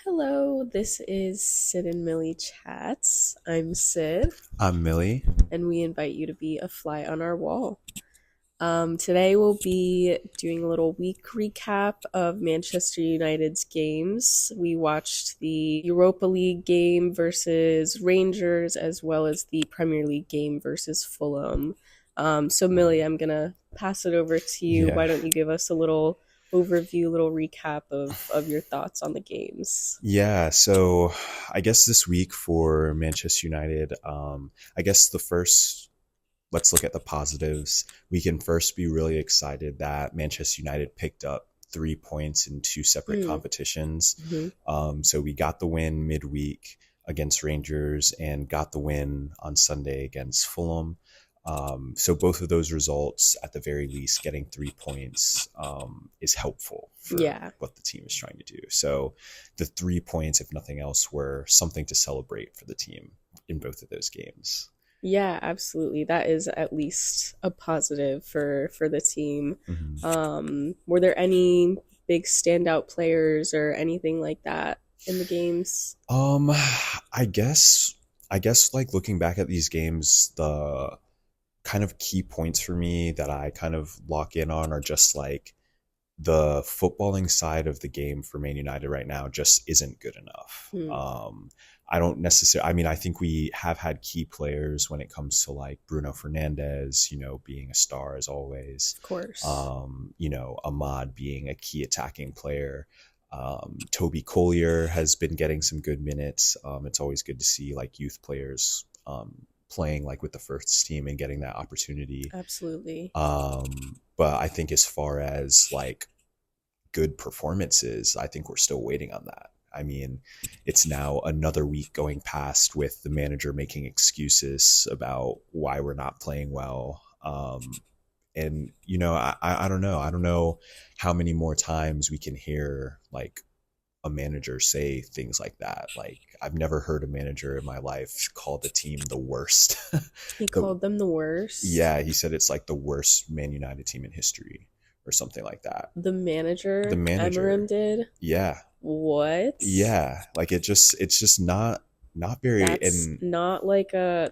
Hello, this is Sid and Millie Chats. I'm Sid, I'm Millie. and we invite you to be a fly on our wall. Today we'll be doing a little week recap of Manchester United's games. We watched the Europa League game versus Rangers, as well as the Premier League game versus Fulham. So Millie, I'm gonna pass it over to you. Yeah. Why don't you give us a little overview, little recap of your thoughts on the games? Yeah, so I guess this week for Manchester United, I guess let's look at the positives. We can first be really excited that Manchester United picked up 3 points in two separate Mm. competitions. Mhm. So we got the win midweek against Rangers and got the win on Sunday against Fulham. So both of those results, at the very least, getting 3 points is helpful for Yeah. what the team is trying to do. So the 3 points, if nothing else, were something to celebrate for the team in both of those games. Yeah, absolutely. That is at least a positive for the team. Mhm. Were there any big standout players or anything like that in the games? Um, I guess, I guess like looking back at these games, the kind of key points for me that I kind of lock in on are just like the footballing side of the game for Man United right now just isn't good enough. Hmm, I don't necessarily, I mean, I think we have had key players when it comes to like Bruno Fernandes, being a star as always. of course. Ahmad being a key attacking player. Toby Collier has been getting some good minutes. It's always good to see like youth players playing like with the first team and getting that opportunity. Absolutely. But I think as far as like good performances, I think we're still waiting on that. I mean, it's now another week going past with the manager making excuses about why we're not playing well. And I don't know. I don't know how many more times we can hear like a manager say things like that. Like I've never heard a manager in my life call the team the worst. He the, called them the worst. yeah, he said it's like the worst Man United team in history or something like that. The The manager, Amorim manager, did? yeah, What? yeah, like it's just not very. And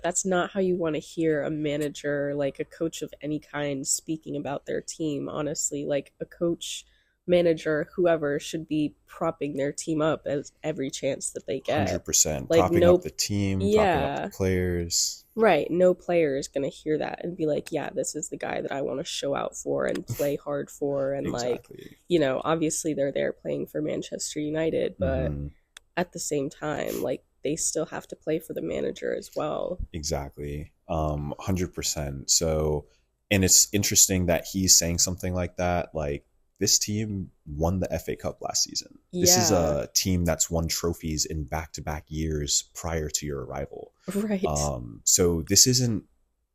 That's not how you want to hear a manager, like a coach of any kind, speaking about their team, honestly. Like a coach, manager, whoever should be propping their team up as every chance that they get. 100% Like propping up no the team, propping up the Yeah, players. right. No player is gonna hear that and be like, yeah, this is the guy that I want to show out for and play hard for, and like, Exactly. obviously they're there playing for Manchester United, but Hmm. at the same time, like they still have to play for the manager as well. Exactly. 100%. So, and it's interesting that he's saying something like that. Like, this team won the FA Cup last season. This is Yeah, a team that's won trophies in back-to-back years prior to your arrival. right. So this isn't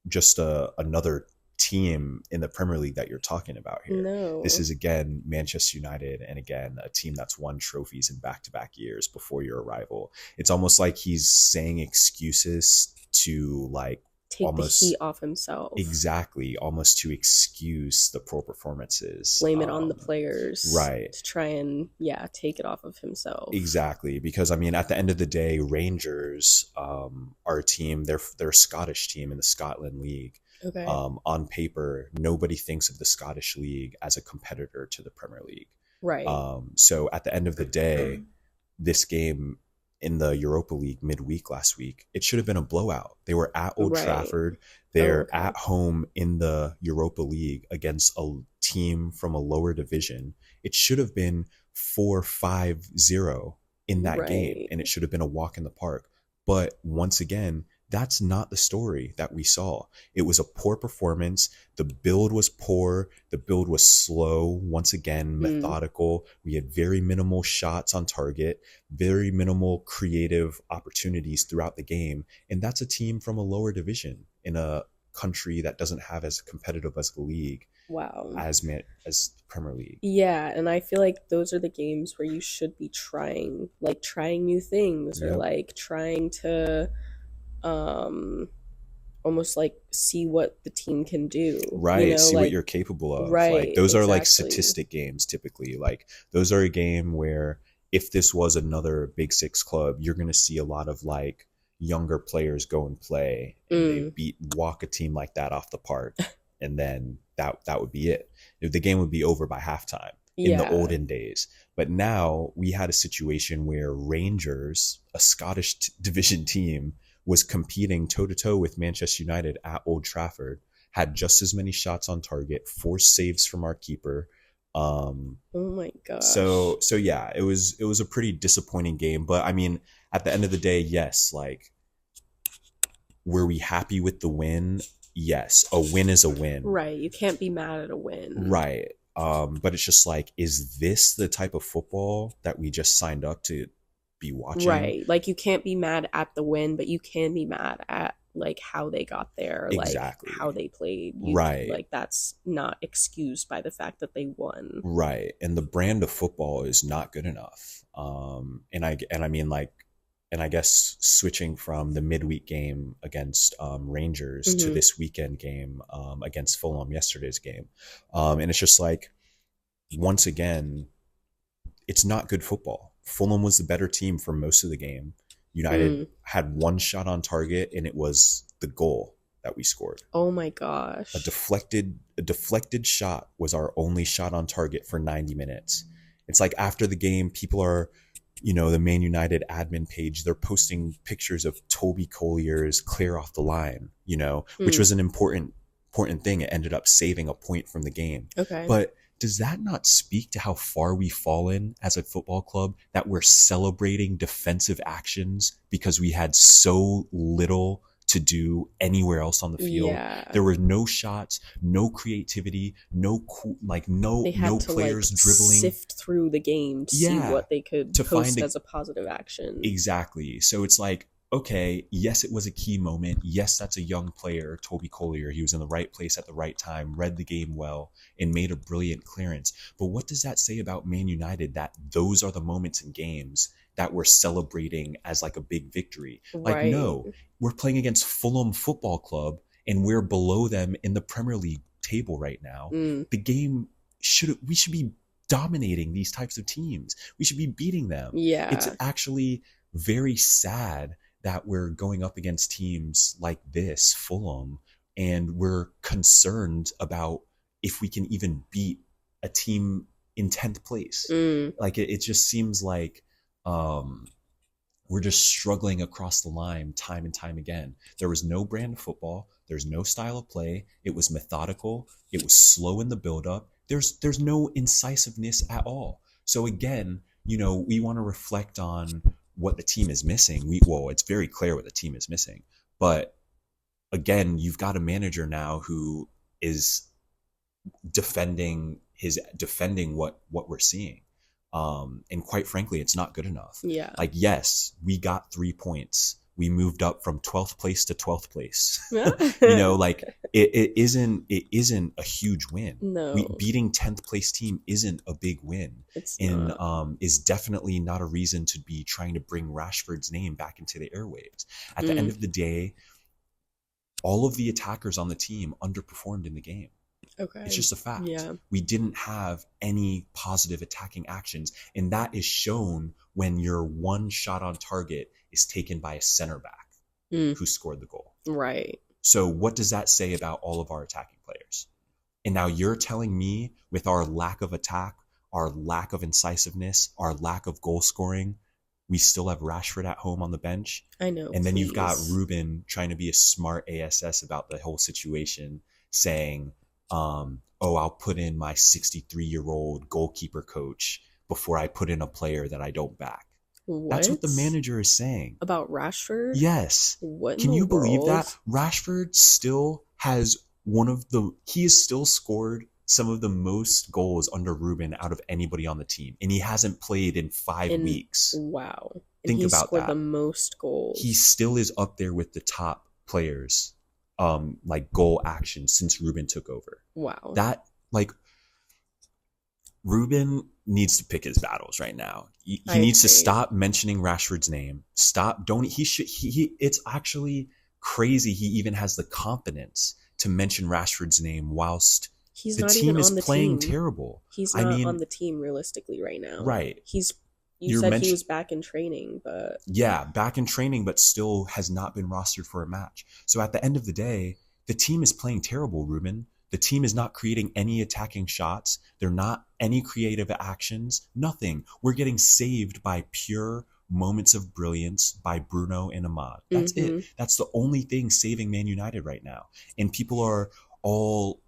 just another team in the Premier League that you're talking about here. This No. is again Manchester United, and again a team that's won trophies in back-to-back years before your arrival. It's almost like he's saying excuses to like Take the heat almost off himself. exactly almost to excuse the poor performances. Blame it on the players Right. to try and, yeah, take it off of himself. Exactly, because I mean, at the end of the day, Rangers are a team. They're a Scottish team in the Scotland League. Okay. On paper, nobody thinks of the Scottish League as a competitor to the Premier League. Right. So at the end of the day, this game in the Europa League midweek last week, it should have been a blowout. They were at Old Right. Trafford. Oh, They're okay. at home in the Europa League against a team from a lower division. It should have been 4-5-0 in that game, Right. and it should have been a walk in the park. But once again, that's not the story that we saw. It was a poor performance. The build was poor. The build was slow. Once again, Mm. methodical. We had very minimal shots on target, very minimal creative opportunities throughout the game. And that's a team from a lower division in a country that doesn't have as competitive as the league Wow. as the Premier League. Yeah, and I feel like those are the games where you should be trying new things, or Yep. like trying to um almost like see what the team can do. Right. See what Like, you're capable of. Like right, those are like exactly. statistic games typically. Like those are a game where if this was another Big Six club, you're going to see a lot of like younger players go and play, and they walk a team like that off the park, and then that would be it. The game would be over by halftime in the olden days. But now we had a situation where Rangers, a Scottish division team, was competing toe-to-toe with Manchester United at Old Trafford, had just as many shots on target, 4 saves from our keeper. Oh my gosh. So yeah, it was a pretty disappointing game. But I mean, at the end of the day, yes, like, were we happy with the win? Yes, a win is a win. Right, you can't be mad at a win. Right. But it's just like, is this the type of football that we just signed up to be watching? Right. Like, you can't be mad at the win, but you can be mad at like how they got there, exactly. Like how they played. Right. Like, that's not excused by the fact that they won. Right. And the brand of football is not good enough. And I mean, like, and I guess switching from the midweek game against Rangers to this weekend game against Fulham, yesterday's game. And it's just like, once again, it's not good football. Fulham was the better team for most of the game. United had 1 shot on target, and it was the goal that we scored. Oh my gosh. A deflected shot was our only shot on target for 90 minutes. It's like, after the game, people are, the Man United admin page, they're posting pictures of Toby Collier's clear off the line, which was an important thing. It ended up saving a point from the game. Okay. But does that not speak to how far we've fallen as a football club, that we're celebrating defensive actions because we had so little to do anywhere else on the field? Yeah. There were no shots, no creativity, no players dribbling. Sift through the game to see what they could post as a positive action. Exactly. So it's like, okay, yes, it was a key moment. Yes, that's a young player, Toby Collier. He was in the right place at the right time, read the game well, and made a brilliant clearance. But what does that say about Man United, that those are the moments in games that we're celebrating as like a big victory? Like, no, we're playing against Fulham Football Club, and we're below them in the Premier League table right now. The game we should be dominating these types of teams. We should be beating them. Yeah. It's actually very sad that we're going up against teams like this, Fulham, and we're concerned about if we can even beat a team in 10th place. Like, it just seems like we're just struggling across the line time and time again. There was no brand of football. There's no style of play. It was methodical. It was slow in the build-up. There's no incisiveness at all. So again, we want to reflect on what the team is missing. It's very clear what the team is missing. But again, you've got a manager now who is defending what we're seeing. And quite frankly, it's not good enough. Yeah. Like, yes, we got 3 points. We moved up from 12th place to 12th place. Like, it isn't a huge win. No. Beating 10th place team isn't a big win. It's not. Is definitely not a reason to be trying to bring Rashford's name back into the airwaves. At the end of the day, all of the attackers on the team underperformed in the game. Okay. It's just a fact. Yeah. We didn't have any positive attacking actions, and that is shown when your 1 shot on target is taken by a center back who scored the goal. Right. So what does that say about all of our attacking players? And now you're telling me, with our lack of attack, our lack of incisiveness, our lack of goal scoring, we still have Rashford at home on the bench? I know. And then you've got Ruben trying to be a smart ASS about the whole situation, saying, I'll put in my 63-year-old goalkeeper coach before I put in a player that I don't back. What? That's what the manager is saying. About Rashford? Yes. What? Can you believe that? Rashford still has he has still scored some of the most goals under Ruben out of anybody on the team. And he hasn't played in 5 weeks. Wow. Think and he about scored that. The most goals. He still is up there with the top players, like goal action since Ruben took over. Wow. That, like, Ruben needs to pick his battles right now. He needs to stop mentioning Rashford's name. It's actually crazy he even has the confidence to mention Rashford's name whilst he's the not team even is on the playing team. terrible. He's not on the team realistically right now. Right. He's You you're said he mentioning, was back in training, but yeah, back in training, but still has not been rostered for a match. So at the end of the day, the team is playing terrible, Ruben. The team is not creating any attacking shots. They're not any creative actions, nothing. We're getting saved by pure moments of brilliance by Bruno and Ahmad. That's it. mm-hmm. That's the only thing saving Man United right now. And people are all,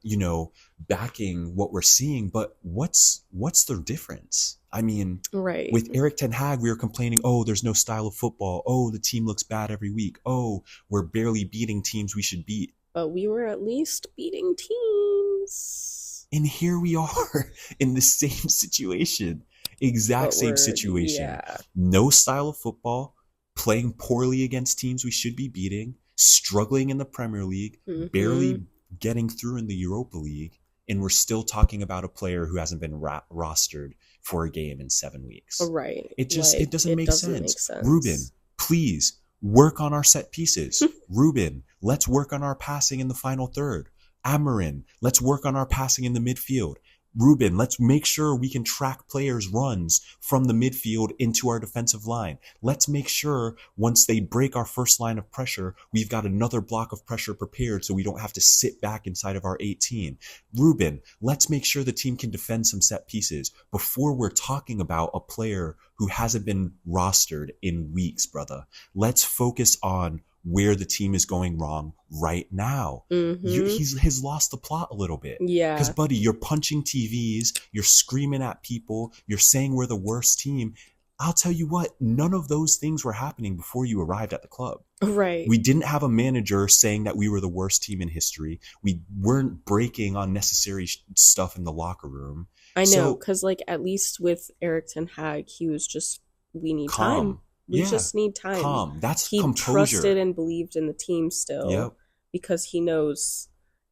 backing what we're seeing, but what's the difference? I mean, Right. with Eric Ten Hag, we were complaining, oh, there's no style of football. Oh, the team looks bad every week. Oh, we're barely beating teams we should beat. But we were at least beating teams. And here we are in the same situation, exact But same we're, situation. yeah. No style of football, playing poorly against teams we should be beating, struggling in the Premier League, Mm-hmm. barely getting through in the Europa League. And we're still talking about a player who hasn't been rostered for a game in 7 weeks. Right. It just, like, it doesn't make doesn't sense. make sense. Ruben, please work on our set pieces. Ruben, let's work on our passing in the final third. Amorim, let's work on our passing in the midfield. Ruben, let's make sure we can track players' runs from the midfield into our defensive line. Let's make sure once they break our first line of pressure, we've got another block of pressure prepared so we don't have to sit back inside of our 18. Ruben, let's make sure the team can defend some set pieces before we're talking about a player who hasn't been rostered in weeks, brother. Let's focus on where the team is going wrong right now. Mm-hmm. He's lost the plot a little bit. Yeah. Because, buddy, you're punching TVs, you're screaming at people, you're saying we're the worst team. I'll tell you what, none of those things were happening before you arrived at the club. Right. We didn't have a manager saying that we were the worst team in history. We weren't breaking unnecessary stuff in the locker room. I know, because, like, at least with Eric Ten Hag, he was just, we need time. We just need time. Calm. That's he composure. Trusted and believed in the team still because he knows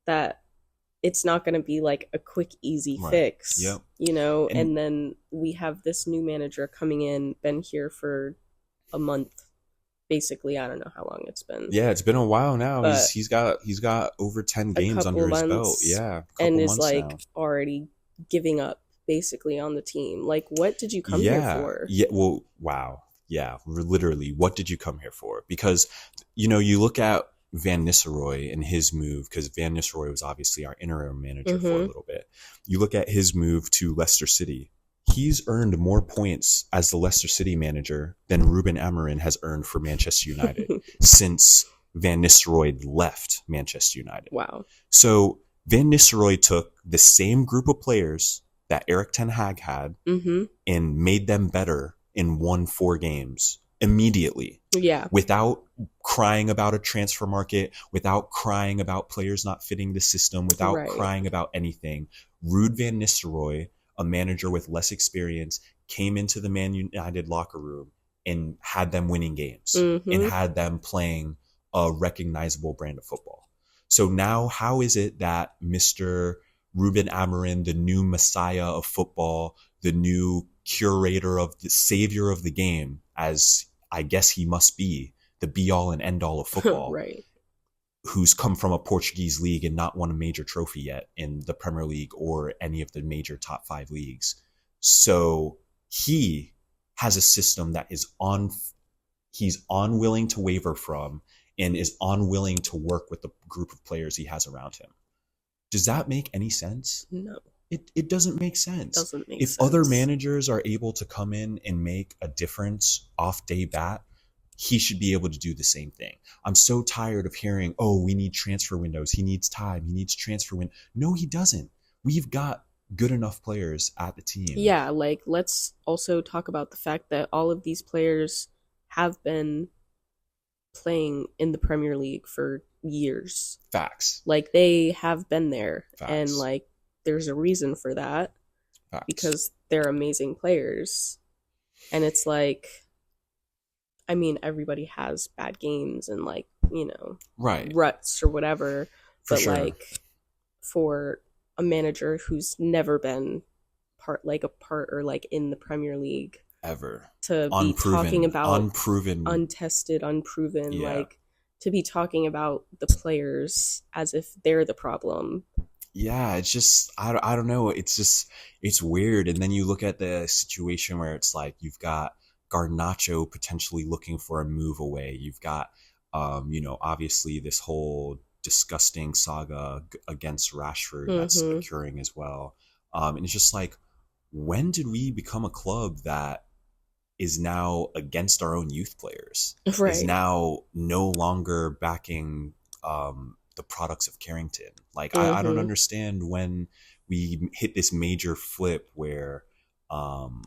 that it's not going to be like a quick, easy fix, and then we have this new manager coming in, been here for a month, basically. I don't know how long it's been. Yeah, it's been a while now. He's got over 10 games under his belt. Yeah, and is like now. Already giving up basically on the team. Like, what did you come here for? Yeah, well, wow. Yeah, literally, what did you come here for? Because, you look at Van Nistelrooy and his move, because Van Nistelrooy was obviously our interim manager for a little bit. You look at his move to Leicester City. He's earned more points as the Leicester City manager than Ruben Amorim has earned for Manchester United since Van Nistelrooy left Manchester United. Wow. So Van Nistelrooy took the same group of players that Eric Ten Hag had and made them better and won 4 games immediately. Yeah. Without crying about a transfer market, without crying about players not fitting the system, without crying about anything. Ruud van Nistelrooy, a manager with less experience, came into the Man United locker room and had them winning games and had them playing a recognizable brand of football. So now how is it that Mr. Ruben Amorim, the new messiah of football, the new curator of the savior of the game, as I guess he must be, the be all and end all of football, who's come from a Portuguese league and not won a major trophy yet in the Premier League or any of the major top 5 leagues. So he has a system that he's unwilling to waver from and is unwilling to work with the group of players he has around him. Does that make any sense? No. It doesn't make sense. Doesn't make if sense. Other managers are able to come in and make a difference off day bat, he should be able to do the same thing. I'm so tired of hearing, oh, we need transfer windows. He needs time. He needs transfer window. No, he doesn't. We've got good enough players at the team. Yeah, like, let's also talk about the fact that all of these players have been playing in the Premier League for years. Facts. Like, they have been there. Facts. And, like, there's a reason for that. Facts. Because they're amazing players. And it's like, I mean, everybody has bad games and, like, ruts or whatever. For but sure. Like, for a manager who's never been part or like in the Premier League ever to be talking about unproven, untested, unproven, like, to be talking about the players as if they're the problem. Yeah, it's just I don't know. It's just it's weird. And then you look at the situation where it's like you've got Garnacho potentially looking for a move away. You've got obviously this whole disgusting saga against Rashford that's Mm-hmm. occurring as well. And it's just like, when did we become a club that is now against our own youth players, is Right. now no longer backing the products of Carrington? Like, I don't Mm-hmm. understand when we hit this major flip where um,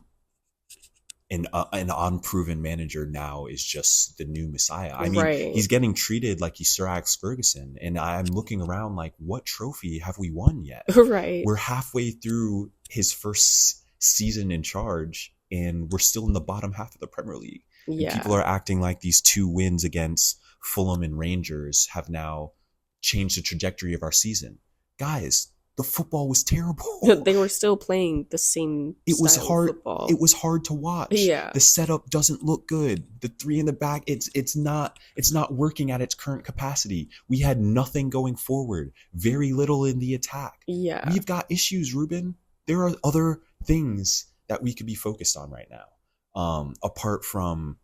an unproven manager now is just the new messiah. I mean, Right. he's getting treated like he's Sir Alex Ferguson, and I'm looking around like, what trophy have we won yet? Right. We're halfway through his first season in charge, and we're still in the bottom half of the Premier League. And people Yeah. are acting like these two wins against Fulham and Rangers have now changed the trajectory of our season. Guys, the football was terrible. They were still playing the same It was style of hard. football. It was hard to watch. Yeah. The setup doesn't look good. The three in the back, it's not working at its current capacity. We had nothing going forward, very little in the attack. Yeah. We've got issues, Ruben. There are other things that we could be focused on right now, apart from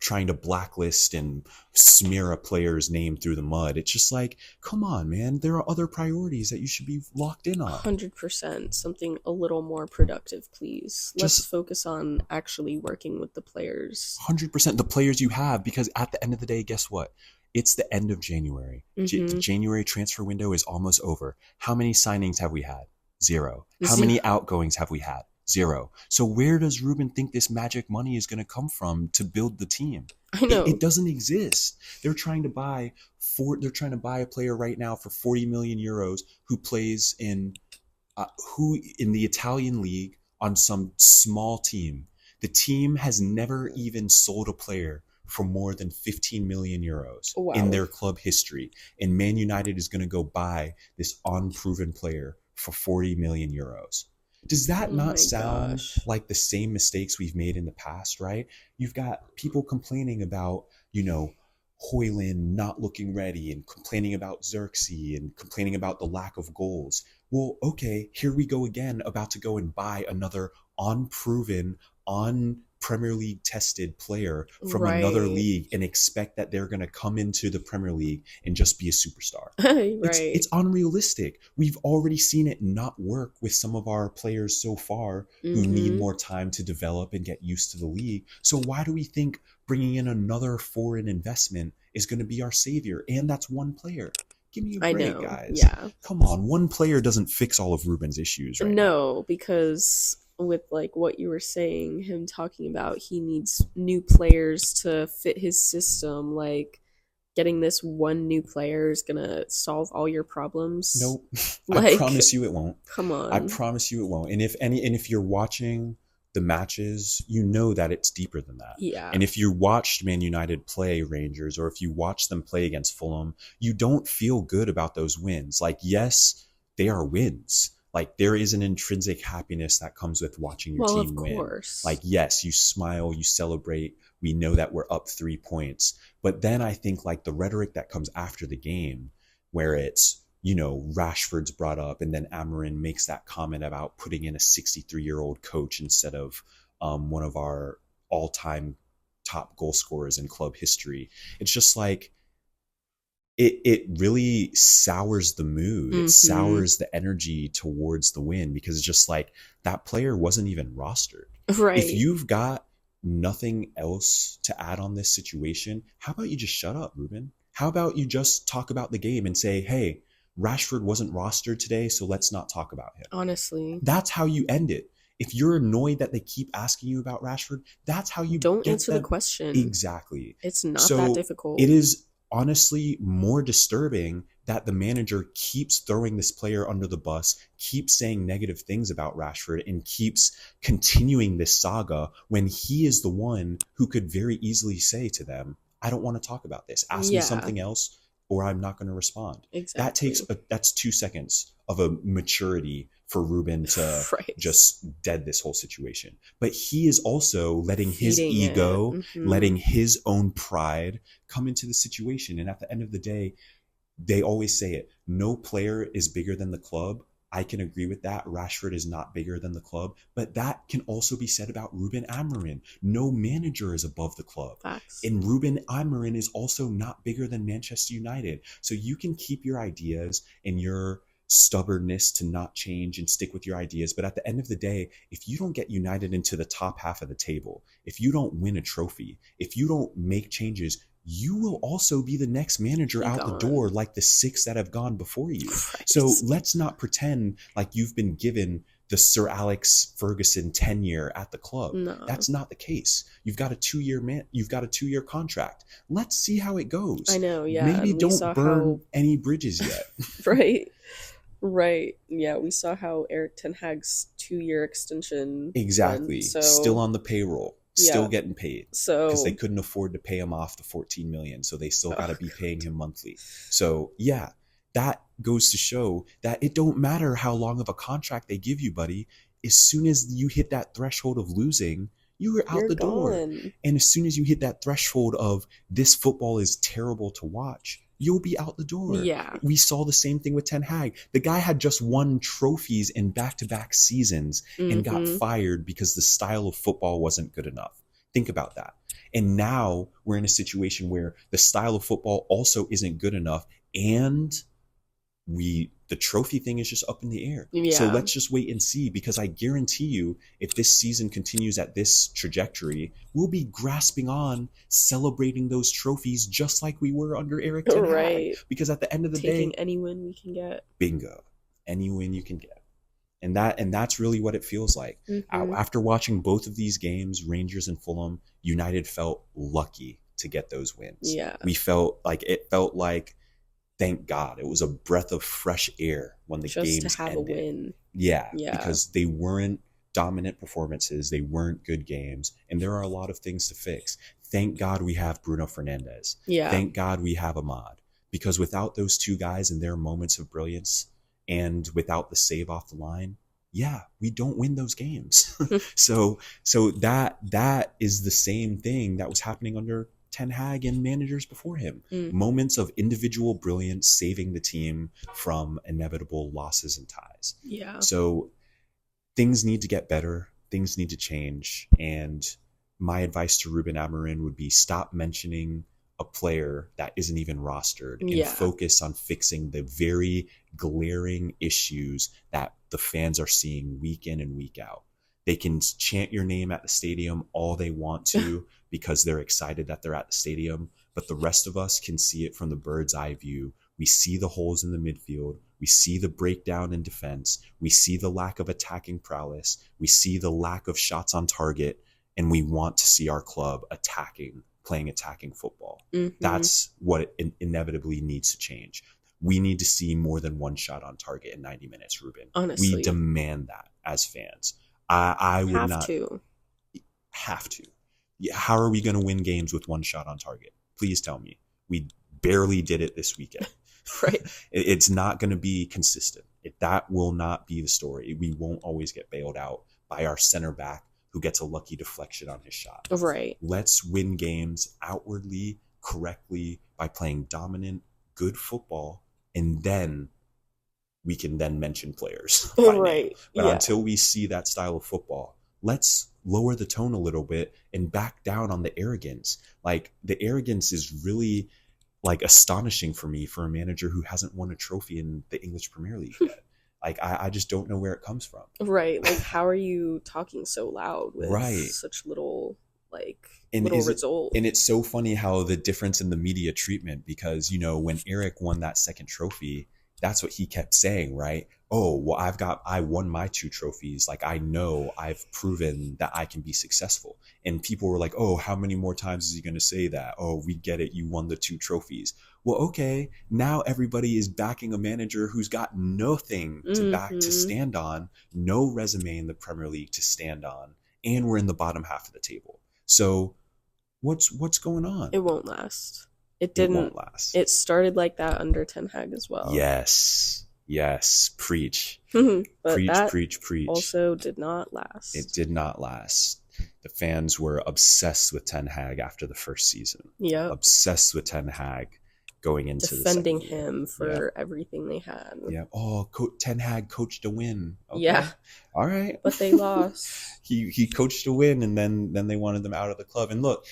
trying to blacklist and smear a player's name through the mud. It's just like, come on, man. There are other priorities that you should be locked in on. 100%. Something a little more productive, please. Let's Just focus on actually working with the players. 100% the players you have, because at the end of the day, guess what? It's the end of January. The Mm-hmm. January transfer window is almost over. How many signings have we had? Zero. How Zero. many outgoings have we had? Zero. So where does Ruben think this magic money is going to come from to build the team? I It know. doesn't exist. They're trying to buy a player right now for 40 million euros who plays who in the Italian league on some small team. The team has never even sold a player for more than 15 million euros in Wow. their club history. And Man United is going to go buy this unproven player for 40 million euros. Does that Oh not my sound gosh. like the same mistakes we've made in the past, right? You've got people complaining about, Hoyland not looking ready, and complaining about Xerxes, and complaining about the lack of goals. Well, okay, here we go again, about to go and buy another unproven, on Premier League tested player from another Right. league and expect that they're going to come into the Premier League and just be a superstar. It's Right. unrealistic. We've already seen it not work with some of our players so far who need Mm-hmm. more time to develop and get used to the league. So why do we think bringing in another foreign investment is going to be our savior? And that's one player. Give me a I break, know. guys. Yeah. Come on, one player doesn't fix all of Ruben's issues right now. No, because with like what you were saying, him talking about he needs new players to fit his system, like getting this one new player is gonna solve all your problems. Nope. I Like, promise you it won't. come I on. promise you it won't. And if you're watching the matches, you know that it's deeper than that. Yeah. And if you watched Man United play Rangers, or if you watch them play against Fulham, you don't feel good about those wins. Like, yes, they are wins. Like, there is an intrinsic happiness that comes with watching your Well, of team win. course. Like, yes, you smile, you celebrate. We know that we're up 3 points. But then I think like the rhetoric that comes after the game, where it's, Rashford's brought up, and then Amorim makes that comment about putting in a 63-year-old coach instead of one of our all-time top goal scorers in club history. It's just like it really sours the mood. It Mm-hmm. sours the energy towards the win, because it's just like that player wasn't even rostered. If Right. you've got nothing else to add on this situation, how about you just shut up, Ruben? How about you just talk about the game and say, hey, Rashford wasn't rostered today, so let's not talk about him. Honestly. That's how you end it. If you're annoyed that they keep asking you about Rashford, that's how you Don't get answer the them. question. Exactly. It's not that So difficult. it is honestly more disturbing that the manager keeps throwing this player under the bus, keeps saying negative things about Rashford, and keeps continuing this saga when he is the one who could very easily say to them, I don't want to talk about this. Ask me Yeah, something else, or I'm not going to respond. exactly. That's 2 seconds of a maturity for Ruben to Right. just dead this whole situation. But he is also letting his Feeding it. ego, Hmm. letting his own pride come into the situation. And at the end of the day, They always say it. No player is bigger than the club. I can agree with that. Rashford is not bigger than the club, but that can also be said about Ruben Amorim. No manager is above the club. Facts. And Ruben Amorim is also not bigger than Manchester United. So you can keep your ideas and your stubbornness to not change and stick with your ideas. But at the end of the day, if you don't get United into the top half of the table, if you don't win a trophy, if you don't make changes, you will also be the next manager Be out the gone. door like the 6 that have gone before you. Christ. So let's not pretend like you've been given the Sir Alex Ferguson tenure at the club. No. That's not the case. You've got a 2-year contract. Let's see how it goes. I know, yeah. Maybe and don't burn any bridges yet. Right. Right. Yeah, we saw how Eric Ten Hag's 2-year extension Exactly. went, so Still on the payroll. Still yeah. getting paid. So Because they couldn't afford to pay him off the 14 million, so they still got to be God. paying him monthly. So yeah, that goes to show that it don't matter how long of a contract they give you, buddy. As soon as you hit that threshold of losing, you are out You're the door. gone. And as soon as you hit that threshold of this football is terrible to watch, you'll be out the door. Yeah. We saw the same thing with Ten Hag. The guy had just won trophies in back-to-back seasons and got Mhm. fired because the style of football wasn't good enough. Think about that. And now we're in a situation where the style of football also isn't good enough, and the trophy thing is just up in the air. So Yeah. let's just wait and see, because I guarantee you, if this season continues at this trajectory, we'll be grasping on celebrating those trophies just like we were under Eric Ten Hag. Right. Because at the end of the Taking day, any win we can get. bingo, any win you can get. And that's really what it feels like. Mhm. After watching both of these games, Rangers and Fulham, United felt lucky to get those wins. Yeah. It felt like, thank God, it was a breath of fresh air when the Just games to have ended. a win. Yeah, Yeah. because they weren't dominant performances, they weren't good games, and there are a lot of things to fix. Thank God we have Bruno Fernandes. Yeah. Thank God we have Ahmad, because without those two guys and their moments of brilliance, and without the save off the line, yeah, we don't win those games. so that is the same thing that was happening under Ten Hag and managers before him. Moments of individual brilliance saving the team from inevitable losses and ties. Yeah. So things need to get better. Things need to change. And my advice to Ruben Amorim would be, stop mentioning a player that isn't even rostered and Yeah. focus on fixing the very glaring issues that the fans are seeing week in and week out. They can chant your name at the stadium all they want to because they're excited that they're at the stadium, but the rest of us can see it from the bird's eye view. We see the holes in the midfield. We see the breakdown in defense. We see the lack of attacking prowess. We see the lack of shots on target, and we want to see our club playing attacking football. Mhm. That's what it inevitably needs to change. We need to see more than one shot on target in 90 minutes, Ruben. Honestly. We demand that as fans. I would have not to. have to. Yeah, how are we going to win games with one shot on target? Please tell me. We barely did it this weekend. Right. It's not going to be consistent. That will not be the story. We won't always get bailed out by our center back who gets a lucky deflection on his shot. Right. Let's win games outwardly, correctly, by playing dominant, good football, and then we can then mention players by name. Right. But Yeah. until we see that style of football, let's lower the tone a little bit and back down on the arrogance. Like, the arrogance is really like astonishing for me for a manager who hasn't won a trophy in the English Premier League yet. Like, I just don't know where it comes from. Right. Like, how are you talking so loud with Right. such little, like, And little is it- result? And it's so funny how the difference in the media treatment, because, you know, when Eric won that second trophy, that's what he kept saying, right? Oh, well, I won my 2 trophies. Like, I know I've proven that I can be successful. And people were like, oh, how many more times is he going to say that? Oh, we get it. You won the 2 trophies. Well, okay. Now everybody is backing a manager who's got nothing to back to Mhm. stand on, no resume in the Premier League to stand on. And we're in the bottom half of the table. So what's going on? It won't last. It It didn't. won't last. It started like that under Ten Hag as well. Yes. Preach. But Preach, that preach. also did not last. It did not last. The fans were obsessed with Ten Hag after the first season. Yep. Obsessed with Ten Hag. going into the defending second year. him Yeah. for everything they had. Yeah. Oh, Ten Hag coached a win. Okay. Yeah. All right. But they lost. He coached a win, and then they wanted them out of the club. And look,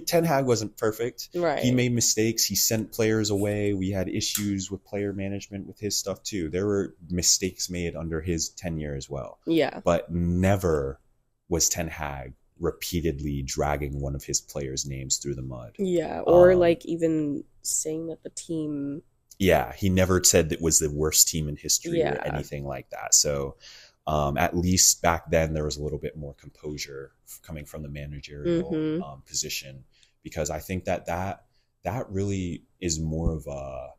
Ten Hag wasn't perfect. Right. He made mistakes. He sent players away. We had issues with player management with his stuff too. There were mistakes made under his tenure as well. Yeah. But never was Ten Hag repeatedly dragging one of his players' names through the mud. Yeah. Or like even saying that the team. Yeah, he never said it was the worst team in history Yeah. or anything like that. So at least back then there was a little bit more composure coming from the managerial position, because I think that really is more of a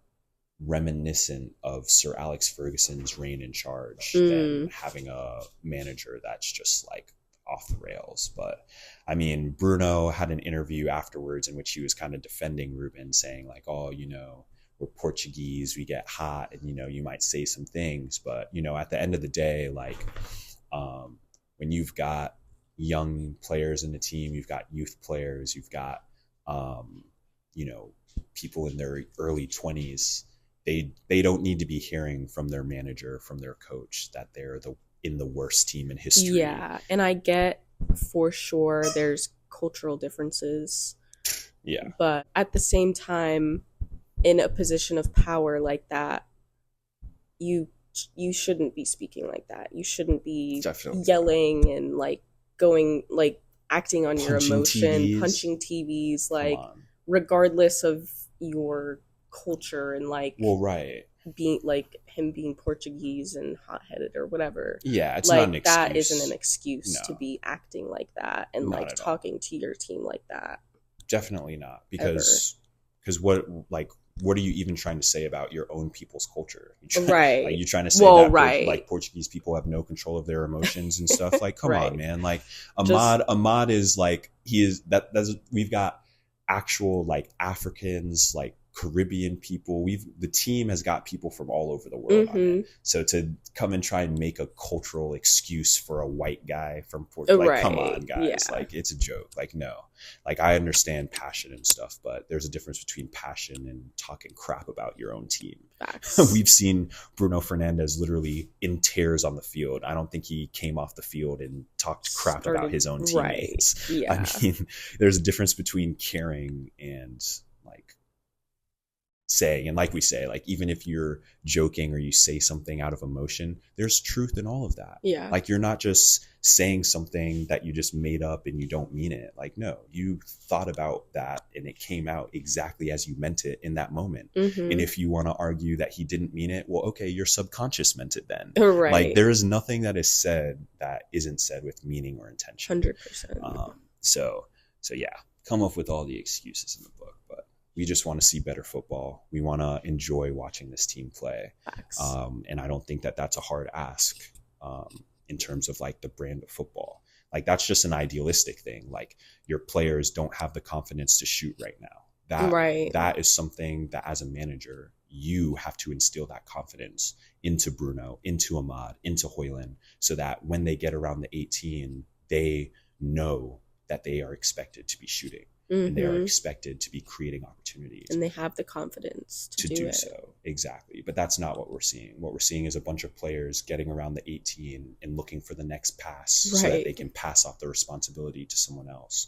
reminiscent of Sir Alex Ferguson's reign in charge than having a manager that's just like off the rails. But I mean, Bruno had an interview afterwards in which he was kind of defending Ruben, saying like, oh, you know, we're Portuguese, we get hot, and, you know, you might say some things, but, you know, at the end of the day, like, when you've got young players in the team, you've got youth players, you've got, you know, people in their early 20s, they don't need to be hearing from their manager, from their coach, that they're in the worst team in history. Yeah, and I get for sure there's cultural differences. Yeah. But at the same time, in a position of power like that, you shouldn't be speaking like that. You shouldn't be yelling and like going like acting on your emotion, punching TVs, like regardless of your culture and like being like him being Portuguese and hot-headed or whatever. Yeah, it's like, not an excuse. That isn't an excuse to be acting like that and not like talking to your team like that. Definitely not, because what are you even trying to say about your own people's culture? Right. Are you trying to say that like Portuguese people have no control of their emotions and stuff? Like, come on, man. Like Ahmad is like, we've got actual like Africans, like Caribbean people. The team has got people from all over the world on it. So to come and try and make a cultural excuse for a white guy from Portugal, like, come on, guys. Yeah. Like, it's a joke. Like, no. Like, I understand passion and stuff, but there's a difference between passion and talking crap about your own team. Facts. We've seen Bruno Fernandes literally in tears on the field. I don't think he came off the field and talked crap about his own teammates. Right. Yeah. I mean, there's a difference between caring and like saying, and like we say, like, even if you're joking or you say something out of emotion, there's truth in all of that. Yeah. Like, you're not just saying something that you just made up and you don't mean it. Like, no, you thought about that and it came out exactly as you meant it in that moment. And if you want to argue that he didn't mean it, well, okay, your subconscious meant it then. Right. Like, there is nothing that is said that isn't said with meaning or intention. 100%. So yeah, come up with all the excuses in the book, but we just want to see better football. We want to enjoy watching this team play. And I don't think that that's a hard ask in terms of like the brand of football. Like, that's just an idealistic thing. Like, your players don't have the confidence to shoot right now. That is something that as a manager, you have to instill that confidence into Bruno, into Ahmad, into Højlund, so that when they get around the 18, they know that they are expected to be shooting. And they are expected to be creating opportunities. And they have the confidence to do it. So. Exactly. But that's not what we're seeing. What we're seeing is a bunch of players getting around the 18 and looking for the next pass so that they can pass off the responsibility to someone else,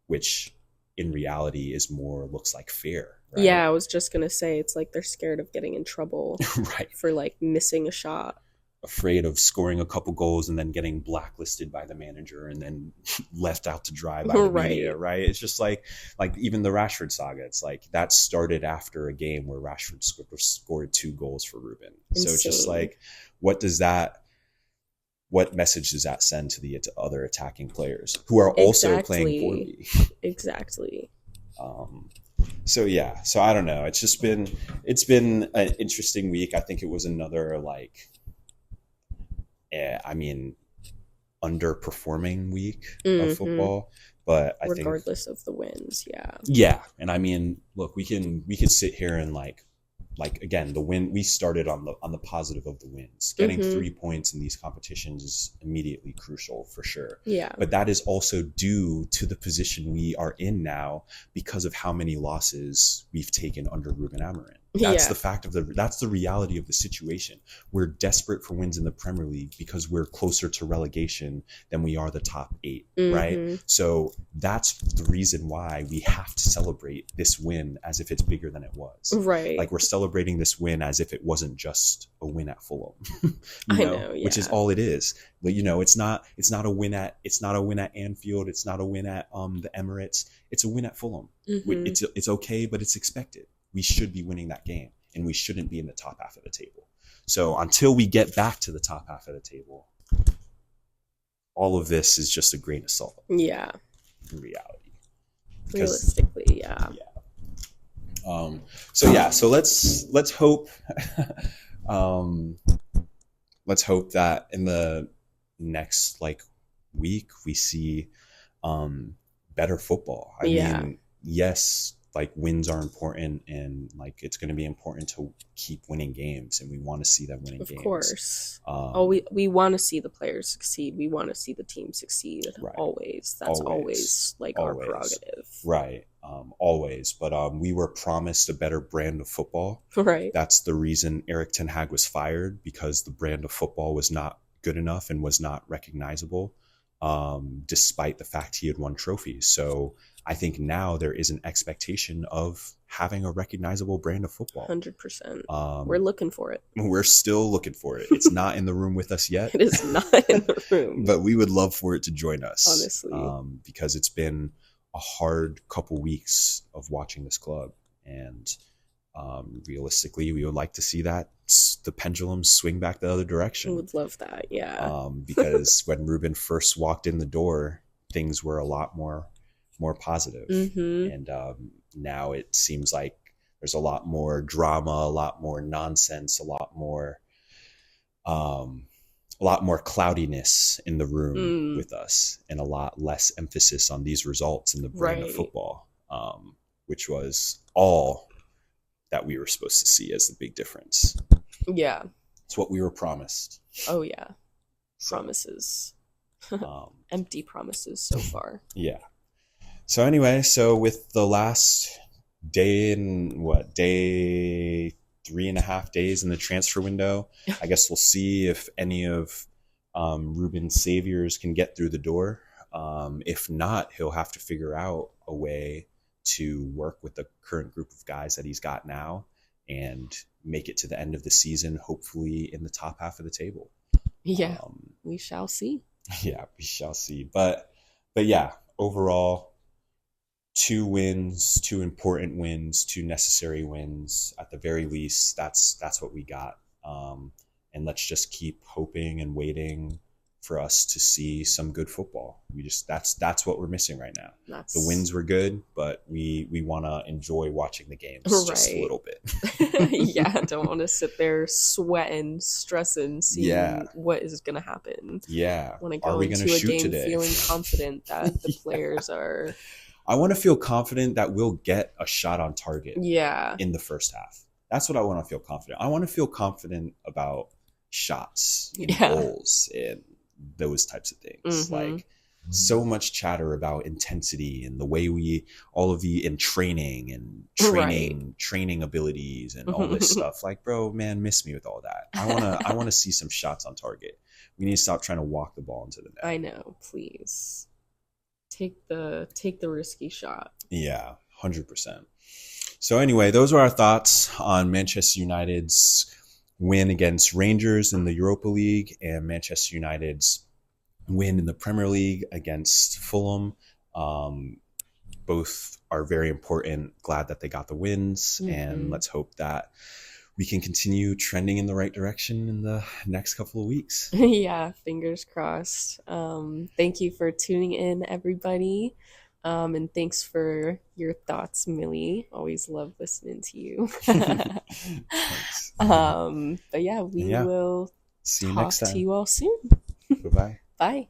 which in reality looks like fear. Right? Yeah, I was just going to say, it's like they're scared of getting in trouble for like missing a shot. Afraid of scoring a couple goals and then getting blacklisted by the manager and then left out to dry by the media, right? It's just like even the Rashford saga. It's like that started after a game where Rashford scored 2 goals for Ruben. Insane. So it's just like, what message does that send to the other attacking players who are also playing poorly? Exactly. So yeah, so I don't know. It's been an interesting week. I think it was another underperforming week of football, but I think regardless of the wins, yeah. And I mean, look, we could sit here and like like again, the win, we started on the positive of the wins. Getting Mm-hmm. 3 points in these competitions is immediately crucial for sure. Yeah. But that is also due to the position we are in now because of how many losses we've taken under Ruben Amorim. That's Yeah. that's the reality of the situation. We're desperate for wins in the Premier League because we're closer to relegation than we are the top 8, right? Mm-hmm. So that's the reason why we have to celebrate this win as if it's bigger than it was. Right. Like we're celebrating this win as if it wasn't just a win at Fulham, I know, yeah. which is all it is. But it's not a win at Anfield. It's not a win at the Emirates. It's a win at Fulham. Mm-hmm. It's okay, but it's expected. We should be winning that game, and we shouldn't be in the top half of the table. So until we get back to the top half of the table, all of this is just a grain of salt. Yeah. In reality. Realistically, yeah. So let's hope let's hope that in the next week we see better football. I mean, yes, wins are important, and it's going to be important to keep winning games, and we want to see them winning games. Of course. We want to see the players succeed. We want to see the team succeed. Right. Always. That's always our prerogative. Right. Always. But we were promised a better brand of football. Right. That's the reason Erik ten Hag was fired, because the brand of football was not good enough and was not recognizable, despite the fact he had won trophies. So I think now there is an expectation of having a recognizable brand of football. 100%. We're looking for it. We're still looking for it. It's not in the room with us yet. It is not in the room. But we would love for it to join us. Honestly. Because it's been a hard couple weeks of watching this club. And realistically, we would like to see that the pendulum swing back the other direction. I would love that, yeah. Because when Ruben first walked in the door, things were a lot more positive. Mm-hmm. And now it seems like there's a lot more drama, a lot more nonsense, a lot more cloudiness in the room with us, and a lot less emphasis on these results in the brand of football, which was all that we were supposed to see as the big difference. Yeah. It's what we were promised. Oh, yeah. Promises. Empty promises so far. Yeah. So anyway, with the last day 3.5 days in the transfer window, I guess we'll see if any of Ruben's saviors can get through the door. If not, he'll have to figure out a way to work with the current group of guys that he's got now and make it to the end of the season, hopefully in the top half of the table. Yeah, we shall see. Yeah, we shall see. But yeah, overall, 2 wins, 2 important wins, 2 necessary wins. At the very least, that's what we got. And let's just keep hoping and waiting for us to see some good football. That's what we're missing right now. The wins were good, but we want to enjoy watching the games just a little bit. Yeah, don't want to sit there sweating, stressing, seeing what is going to happen. Yeah. Want to go into a game today? Feeling confident that the players are... I want to feel confident that we'll get a shot on target in the first half. That's what I want to feel confident. I want to feel confident about shots and goals and those types of things. Mm-hmm. So much chatter about intensity and the way in training and training abilities and all this stuff. Bro, man, miss me with all that. I want to see some shots on target. We need to stop trying to walk the ball into the net. I know, please. Take the risky shot. Yeah, 100%. So anyway, those are our thoughts on Manchester United's win against Rangers in the Europa League and Manchester United's win in the Premier League against Fulham. Both are very important. Glad that they got the wins, and let's hope that we can continue trending in the right direction in the next couple of weeks. Yeah, fingers crossed. Thank you for tuning in, everybody. And thanks for your thoughts, Millie. Always love listening to you. But yeah, we will see you next time. Talk to you all soon. Bye-bye. Bye.